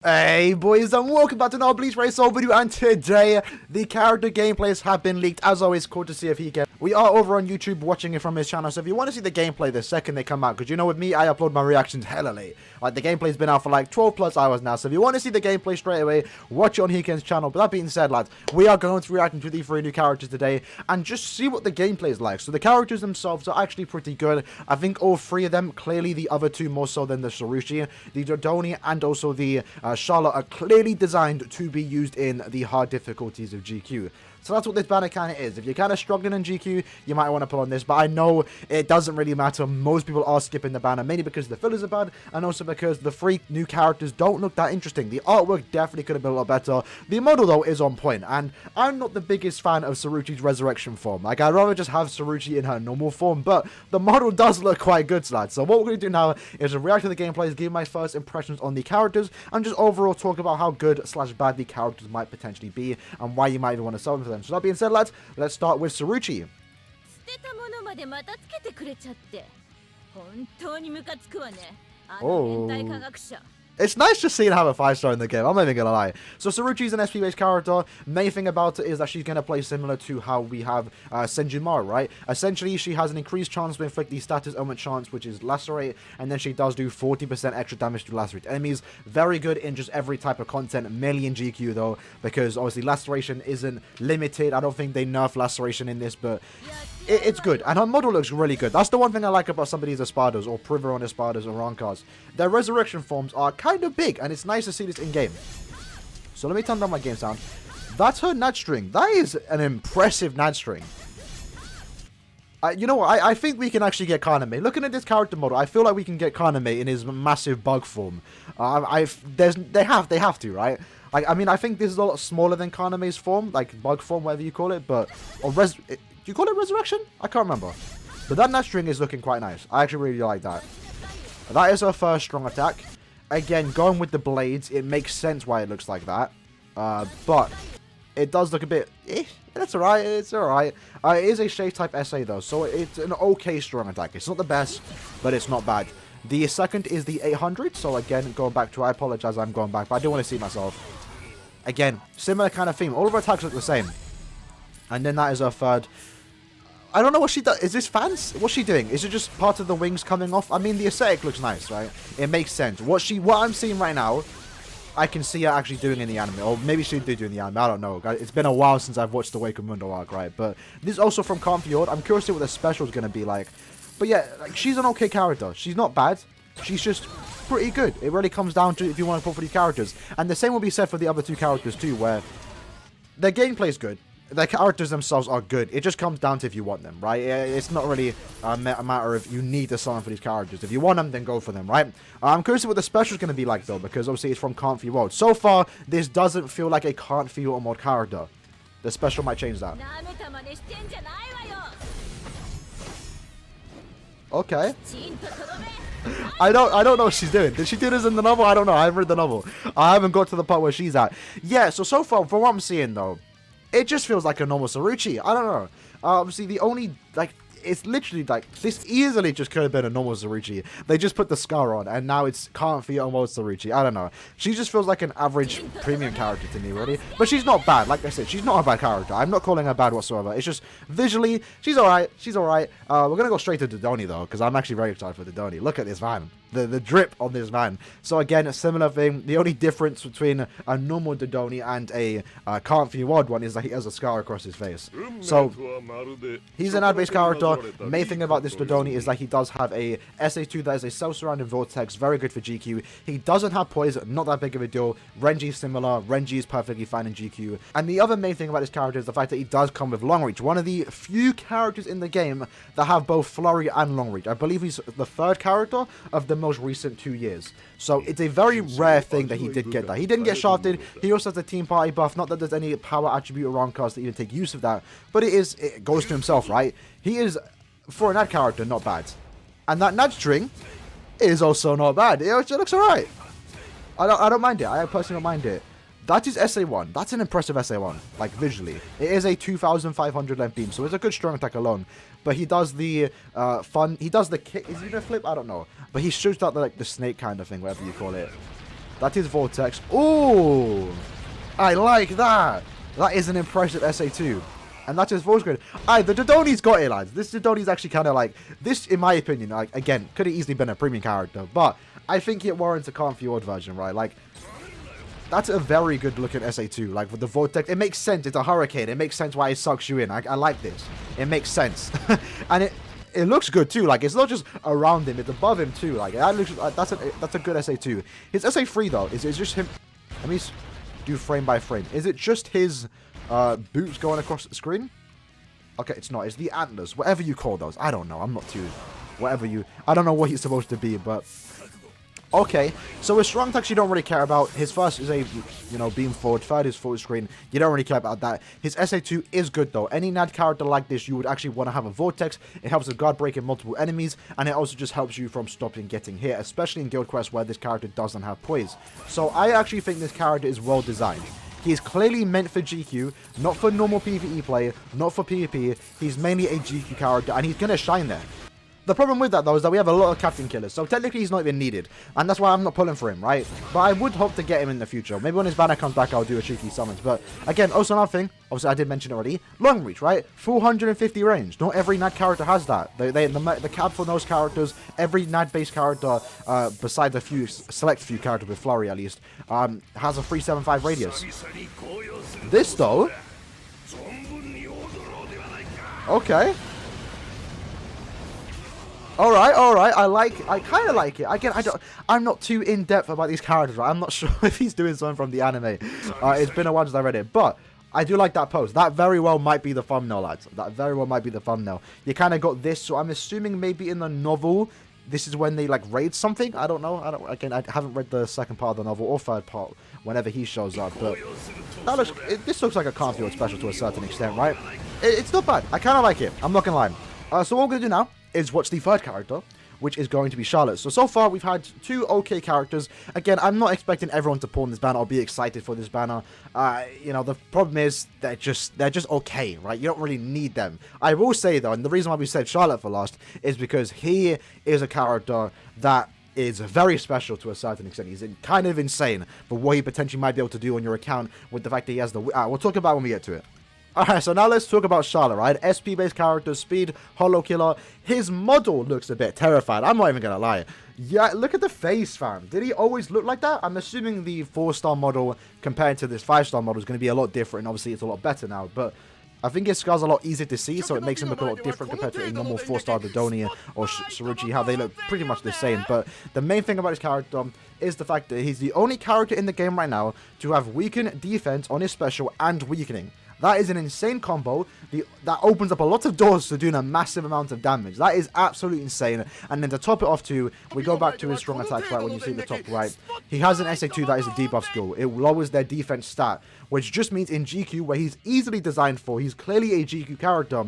Hey boys, and welcome back to another Bleach Race video, and today the character gameplays have been leaked, as always, cool to see if he can. We are over on YouTube watching it from his channel, so if you want to see the gameplay the second they come out, because you know with me, I upload my reactions hella late. Like, the gameplay's been out for like 12 plus hours now, so if you want to see the gameplay straight away, watch it on Hiken's channel. But that being said, lads, we are going to react to the 3 new characters today, and just see what the gameplay is like. So the characters themselves are actually pretty good. I think all 3 of them, clearly the other 2 more so than the Saruchini, the DORDONI, and also the Charlotte are clearly designed to be used in the hard difficulties of GQ. So that's what this banner kind of is. If you're kind of struggling in GQ, you might want to put on this. But I know it doesn't really matter. Most people are skipping the banner, mainly because the fillers are bad, and also because the 3 new characters don't look that interesting. The artwork definitely could have been a lot better. The model, though, is on point. And I'm not the biggest fan of Saruchi's resurrection form. Like, I'd rather just have Saruchi in her normal form. But the model does look quite good, lads. So what we're going to do now is react to the gameplays, give my first impressions on the characters, and just overall talk about how good / bad the characters might potentially be, and why you might even want to sell them for them. So that being said, lads, let's start with Saruchi. Oh. It's nice just seeing her have a 5-star in the game, I'm not even gonna lie. So Saruchi's an SP-based character. Main thing about it is that she's gonna play similar to how we have Senjumara, right? Essentially, she has an increased chance to inflict the status element chance, which is Lacerate, and then she does do 40% extra damage to Lacerate enemies. Very good in just every type of content, mainly in GQ though, because obviously Laceration isn't limited. I don't think they nerf Laceration in this, but it's good, and her model looks really good. That's the one thing I like about some of these Espadas, or Priveron Espadas, or Rancars. Their resurrection forms are kind of big, and it's nice to see this in-game. So let me turn down my game sound. That's her Nad string. That is an impressive Nad string. You know what? I think we can actually get Kaname. Looking at this character model, I feel like we can get Kaname in his massive bug form. They have to, right? I mean, I think this is a lot smaller than Kaname's form, like bug form, whatever you call it, but... Do you call it resurrection? I can't remember. But that Nat string is looking quite nice. I actually really like that. That is her first strong attack. Again, going with the blades, it makes sense why it looks like that. But it does look a bit... That's alright. It's alright. It is a shade type SA though, so it's an okay strong attack. It's not the best, but it's not bad. The second is the 800. So again, going back to... I apologize, I'm going back, but I do want to see myself. Again, similar kind of theme. All of her attacks look the same. And then that is her third. I don't know what she does. Is this fans? What's she doing? Is it just part of the wings coming off? I mean, the aesthetic looks nice, right? It makes sense. What I'm seeing right now, I can see her actually doing in the anime. Or maybe she did do in the anime. I don't know. It's been a while since I've watched the Wake of Mundo arc, right? But this is also from Confjord. I'm curious to see what the special is going to be like. But yeah, like, she's an okay character. She's not bad. She's just pretty good. It really comes down to if you want to pull for these characters. And the same will be said for the other 2 characters too, where their gameplay is good. The characters themselves are good. It just comes down to if you want them, right? It's not really a matter of you need to summon for these characters. If you want them, then go for them, right? I'm curious what the special is going to be like, though, because obviously it's from Can't Feel World. So far, this doesn't feel like a Can't Feel World character. The special might change that. Okay. I don't know what she's doing. Did she do this in the novel? I don't know. I haven't read the novel. I haven't got to the part where she's at. Yeah, so far, from what I'm seeing, though, it just feels like a normal Saruchi. I don't know. Obviously, the only, like, it's literally, like, this easily just could have been a normal Saruchi. They just put the scar on, and now it's Can't Feel World Saruchi. I don't know. She just feels like an average premium character to me, really. But she's not bad. Like I said, she's not a bad character. I'm not calling her bad whatsoever. It's just, visually, she's alright. She's alright. We're going to go straight to DORDONI, though, because I'm actually very excited for DORDONI. Look at this van. The drip on this van. So again, a similar thing. The only difference between a normal DORDONI and a Can't Feel World one is that he has a scar across his face. So he's an ad-based character. Main thing about this DORDONI is that he does have a SA2 that is a self-surrounding vortex, very good for GQ. He doesn't have poison, not that big of a deal. Renji's similar. Renji is perfectly fine in GQ. And the other main thing about this character is the fact that he does come with long reach. One of the few characters in the game that have both flurry and long reach. I believe he's the 3rd character of the most recent 2 years. So it's a very rare thing that he did get that. He didn't get shafted. He also has a team party buff. Not that there's any power attribute or wrong cards to even take use of that, but it goes to himself, right? He is, for an ad character, not bad. And that Nad string is also not bad. It looks alright. I don't mind it. I personally don't mind it. That is SA1. That's an impressive SA1, like visually. It is a 2,500 length beam, so it's a good strong attack alone. But he does the he does the kick. Is he gonna flip? I don't know. But he shoots out the, like, the snake kind of thing, whatever you call it. That is Vortex. Ooh! I like that! That is an impressive SA2. And that is full screen. Aye, the Dordoni's got it, lads. This Dordoni's actually kind of like... This, in my opinion, like, again, could have easily been a premium character. But I think it warrants a Can't Fjord version, right? Like, that's a very good looking SA2. Like, with the Vortex. It makes sense. It's a Hurricane. It makes sense why it sucks you in. I like this. It makes sense. And it looks good too. Like, it's not just around him, it's above him too. Like, that looks, that's a good SA2. His SA3 though, is just him. Let me do frame by frame. Is it just his boots going across the screen? Okay, it's not. It's the antlers, whatever you call those. I don't know. I'm not too. Whatever you. I don't know what he's supposed to be, but. Okay, so his strong attacks you don't really care about. His first is a, beam forward. Third is full screen. You don't really care about that. His SA2 is good though. Any NAD character like this, you would actually want to have a Vortex. It helps with guard breaking multiple enemies, and it also just helps you from stopping getting hit, especially in Guild Quest where this character doesn't have poise. So I actually think this character is well designed. He is clearly meant for GQ, not for normal PvE play, not for PvP. He's mainly a GQ character, and he's going to shine there. The problem with that, though, is that we have a lot of captain killers, so technically he's not even needed, and that's why I'm not pulling for him, right? But I would hope to get him in the future. Maybe when his banner comes back, I'll do a cheeky summons. But again, also another thing, obviously I did mention already, long reach, right? 450 range. Not every NAD character has that. The cap for those characters, every NAD-based character, besides a few, select few characters with Flurry at least, has a 375 radius. This, though... Okay. Alright, I kind of like it. Again, I'm not too in-depth about these characters, right? I'm not sure if he's doing something from the anime. It's been a while since I read it, but I do like that pose. That very well might be the thumbnail, lads. That very well might be the thumbnail. You kind of got this, so I'm assuming maybe in the novel, this is when they, like, raid something? I don't know. Again, I haven't read the second part of the novel, or third part, whenever he shows up, but this looks like a Can't Fjord special to a certain extent, right? It's not bad. I kind of like it. I'm not going to lie. So what we're going to do now is watch the third character, which is going to be Charlotte. So far we've had two okay characters. Again, I'm not expecting everyone to pull in this banner or be excited for this banner. The problem is they're just okay, right? You don't really need them. I will say though, and the reason why we said Charlotte for last is because he is a character that is very special to a certain extent. He's kind of insane for what he potentially might be able to do on your account with the fact that he has the... we'll talk about it when we get to it. Alright, so now let's talk about Charlotte, right? SP-based character, speed, holo killer. His model looks a bit terrified. I'm not even gonna lie. Yeah, look at the face, fam. Did he always look like that? I'm assuming the 4-star model compared to this 5-star model is going to be a lot different. Obviously, it's a lot better now, but I think his scars are a lot easier to see, so it makes him look a lot different compared to a normal 4-star DORDONI or CIRUCCI, how they look pretty much the same. But the main thing about his character is the fact that he's the only character in the game right now to have weakened defense on his special and weakening. That is an insane combo. That opens up a lot of doors to doing a massive amount of damage. That is absolutely insane. And then to top it off too, we go back to his strong attacks, right, when you see the top right. He has an SA2 that is a debuff skill. It lowers their defense stat, which just means in GQ, where he's easily designed for, he's clearly a GQ character.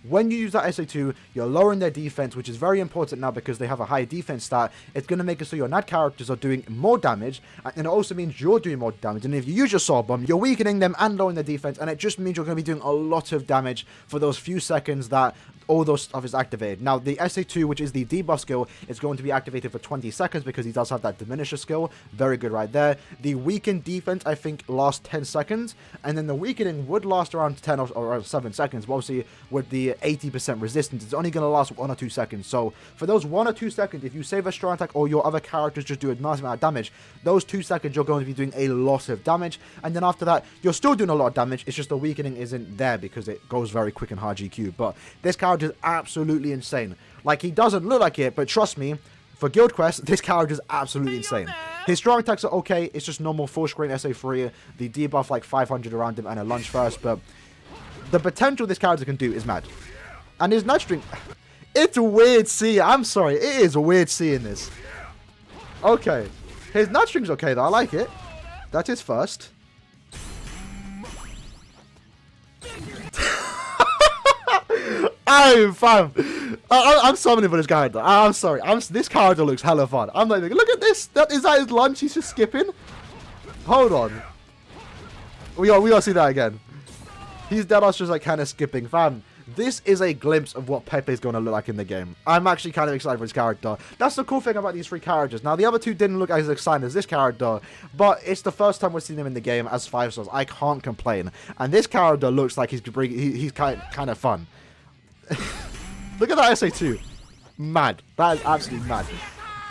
When you use that SA2, you're lowering their defense, which is very important now because they have a high defense stat. It's going to make it so your NAD characters are doing more damage, and it also means you're doing more damage. And if you use your Soul Bomb, you're weakening them and lowering their defense, and it just means you're going to be doing a lot of damage for those few seconds that all those stuff is activated. Now, the SA2, which is the debuff skill, is going to be activated for 20 seconds because he does have that diminisher skill. Very good right there. The weakened defense, I think, lasts 10 seconds, and then the weakening would last around 10 or 7 seconds. But obviously, with the 80% resistance, it's only going to last 1 or 2 seconds. So, for those 1 or 2 seconds, if you save a strong attack or your other characters just do a massive amount of damage, those 2 seconds, you're going to be doing a lot of damage. And then after that, you're still doing a lot of damage. It's just the weakening isn't there because it goes very quick and hard GQ. But this character is absolutely insane. Like, he doesn't look like it, but trust me, for Guild Quest, this character is absolutely insane. His strong attacks are okay. It's just normal full screen SA3, the debuff like 500 around him, and a lunge first. But the potential this character can do is mad. And his nudge string, it's weird seeing. I'm sorry, it is weird seeing this. Okay, his nudge string's okay though. I like it. That is first. I'm summoning for this character. I'm sorry. This character looks hella fun. I'm like, look at this. Is that his lunge? He's just skipping. Hold on. We gotta see that again. He's dead. I was just like kind of skipping, fam. this is a glimpse of what Pepe is going to look like in the game. I'm actually kind of excited for his character. That's the cool thing about these 3 characters. Now, the other 2 didn't look as exciting as this character, but it's the first time we've seen him in the game as 5 stars. I can't complain. And this character looks like he's kind of fun. Look at that SA2. Mad. That is absolutely mad.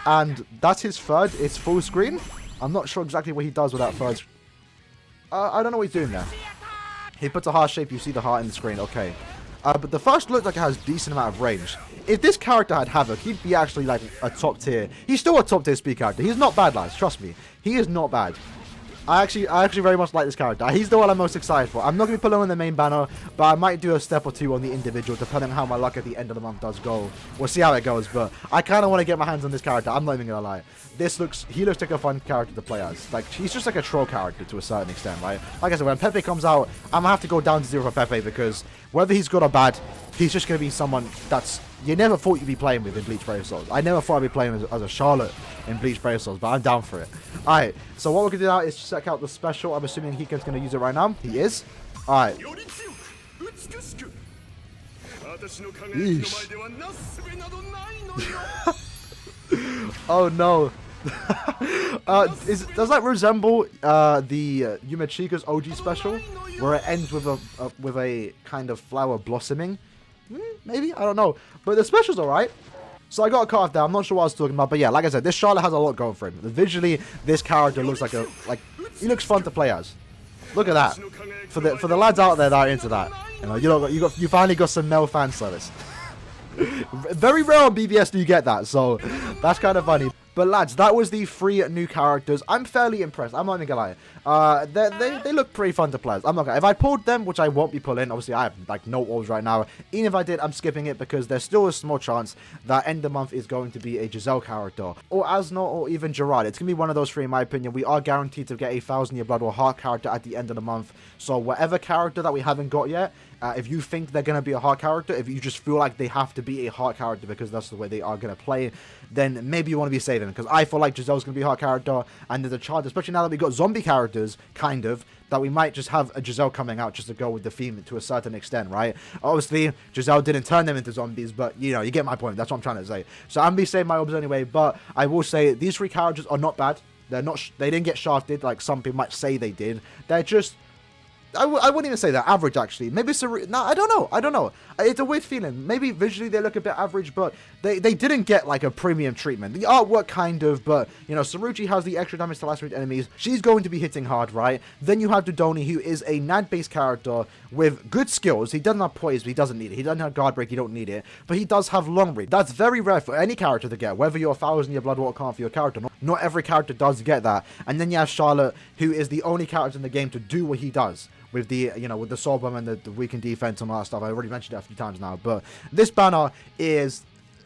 And that's his third. It's full screen. I'm not sure exactly what he does with that third. I don't know what he's doing there. He puts a heart shape. You see the heart in the screen. Okay. But the first looks like it has decent amount of range. If this character had Havoc, he'd be actually like a top tier. He's still a top tier speed character. He's not bad, lads. Trust me. He is not bad. I actually very much like this character. He's the one I'm most excited for. I'm not going to be putting him on the main banner, but I might do a step or 2 on the individual, depending on how my luck at the end of the month does go. We'll see how it goes, but I kind of want to get my hands on this character. I'm not even going to lie. He looks like a fun character to play as. Like, he's just like a troll character to a certain extent, right? Like I said, when Pepe comes out, I'm going to have to go down to 0 for Pepe, because whether he's good or bad, he's just going to be someone that's... You never thought you'd be playing with in Bleach Brave Souls. I never thought I'd be playing as a Charlotte in Bleach Brave Souls, but I'm down for it. Alright, so what we're going to do now is check out the special. I'm assuming Hika's going to use it right now. He is. Alright. Oh no. Does that resemble the Yumechika's OG special, where it ends with a kind of flower blossoming? Maybe, I don't know, but the special's alright. So I got a cut off there. I'm not sure what I was talking about, but yeah, like I said, this Charlotte has a lot going for him. Visually, this character looks like he looks fun to play as. Look at that. For the lads out there that are into that, you finally got some male fan service. Very rare on BBS do you get that, so that's kind of funny. But lads, that was the 3 new characters. I'm fairly impressed. I'm not even gonna lie. They look pretty fun to play as. I'm not gonna. If I pulled them, which I won't be pulling, obviously I have like no orbs right now. Even if I did, I'm skipping it because there's still a small chance that end of month is going to be a Giselle character, or Asno, or even Gerard. It's gonna be one of those 3 in my opinion. We are guaranteed to get a 1000-year blood or heart character at the end of the month. So whatever character that we haven't got yet, if you think they're going to be a heart character, if you just feel like they have to be a heart character because that's the way they are going to play, then maybe you want to be saving. Because I feel like Giselle's going to be a heart character, and there's a chance, especially now that we've got zombie characters, kind of, that we might just have a Giselle coming out just to go with the theme to a certain extent, right? Obviously, Giselle didn't turn them into zombies, but, you get my point. That's what I'm trying to say. So I'm going to be saving my orbs anyway, but I will say these 3 characters are not bad. They didn't get shafted like some people might say they did. They're just... I wouldn't even say they're average, actually. Maybe no, I don't know. It's a weird feeling. Maybe visually they look a bit average, but they didn't get like a premium treatment. The artwork kind of, but Saruchini has the extra damage to last range enemies. She's going to be hitting hard, right? Then you have DORDONI, who is a NAD-based character with good skills. He doesn't have poise, but he doesn't need it. He doesn't have guard break, you don't need it. But he does have long reach. That's very rare for any character to get, whether you're 1000-year blood or can't for your character. Not every character does get that. And then you have Charlotte, who is the only character in the game to do what he does. With the, with the soul bomb and the weakened defense and all that stuff. I already mentioned it a few times now. But this banner is...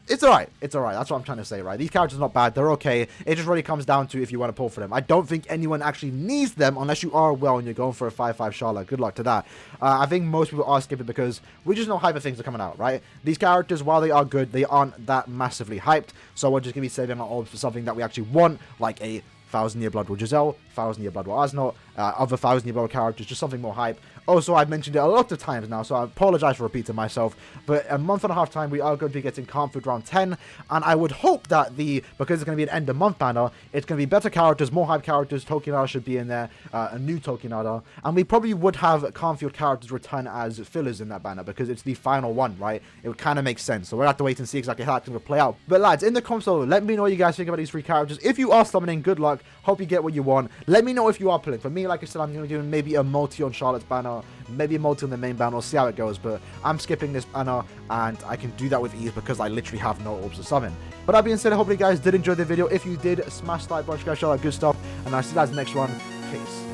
It's alright. It's alright. That's what I'm trying to say, right? These characters are not bad. They're okay. It just really comes down to if you want to pull for them. I don't think anyone actually needs them unless you are well and you're going for a 5-5 Charlotte. Good luck to that. I think most people are skipping because we just know hyper things are coming out, right? These characters, while they are good, they aren't that massively hyped. So we're just going to be saving our orbs for something that we actually want, like a 1000-year blood with Giselle, 1000-year blood with Asno, other 1000-year blood characters, just something more hype. Also, I've mentioned it a lot of times now, so I apologize for repeating myself, but a month and a half time, we are going to be getting Calm Food round 10, and I would hope that because it's going to be an end of month banner, it's going to be better characters, more hype characters. Tokinada should be in there, a new Tokinada, and we probably would have Calm Field characters return as fillers in that banner, because it's the final one, right? It would kind of make sense, so we'll have to wait and see exactly how that's going to play out. But lads, in the console, let me know what you guys think about these 3 characters. If you are summoning, good luck. Hope you get what you want. Let me know if you are pulling. For me, like I said, I'm going to do maybe a multi on Charlotte's banner, maybe a multi on the main banner. We'll see how it goes, but I'm skipping this banner, and I can do that with ease because I literally have no orbs to summon. But that being said, I hope you guys did enjoy the video. If you did, smash the like button, guys, show that good stuff, and I'll see you guys in the next one. Peace.